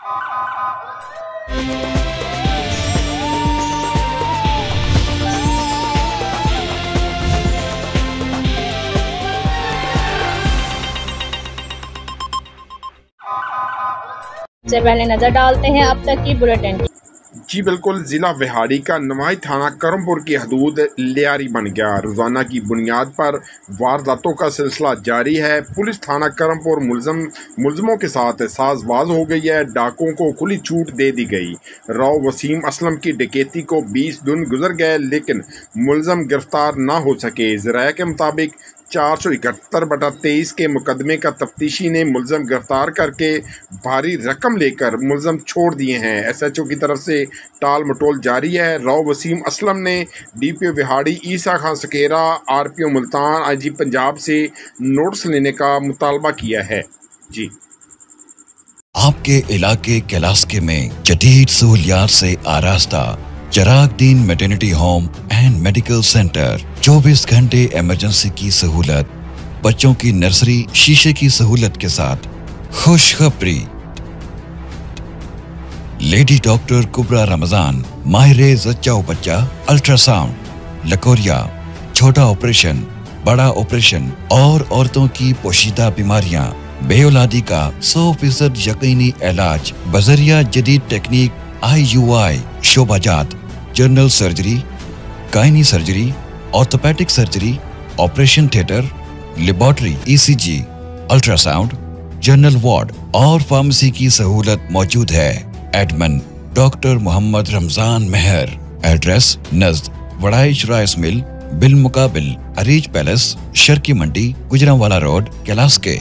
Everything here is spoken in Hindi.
से पहले नजर डालते हैं अब तक की बुलेटिन। जी बिल्कुल, जिला विहाड़ी का नवाई थाना करमपुर की हदूद लियारी बन गया। रोजाना की बुनियाद पर वारदातों का सिलसिला जारी है। पुलिस थाना करमपुर मुलजमों के साथ साजबाज हो गई है। डाकुओं को खुली छूट दे दी गई। राव वसीम असलम की डकैती को 20 दिन गुजर गए लेकिन मुलजम गिरफ्तार ना हो सके। ज़राया के मुताबिक 471/23 के मुकदमे का तफ्तीशी ने मुलजम गिरफ्तार करके भारी रकम लेकर मुलजम छोड़ दिए हैं। SHO की तरफ से टाल मटोल जारी है। राव वसीम असलम ने DPO विहाड़ी ईसा खान सकेरा, RPO मुल्तान, IG पंजाब से नोटिस लेने का मुतालबा किया है। जी, आपके इलाके कैलास्के में जदीद सहूलियात से आरास्ता Chiragdin maternity home and medical centre, 24 घंटे इमरजेंसी की सहूलत, बच्चों की नर्सरी शीशे की सहूलत के साथ। खुशखबरी, लेडी डॉक्टर कुबरा रमजान, माहिर जच्चा बच्चा, अल्ट्रासाउंड, लकोरिया, छोटा ऑपरेशन, बड़ा ऑपरेशन और औरतों की पोशीदा बीमारियां, बेऔलादी का 100% यकीनी इलाज बजरिया जदीद टेक्निक IUI शोबाजात, general surgery, gynae surgery, orthopaedic surgery, operation theatre, laboratory, ECG, ultrasound, general ward और फार्मेसी की सहूलत मौजूद है। Admin doctor Mohammad Ramzan Mehar. Address नज़द वड़ाइश राइस मिल, बिल मुकाबिल अरीज पैलेस, शर्की मंडी, गुजरांवाला रोड, कैलास्के।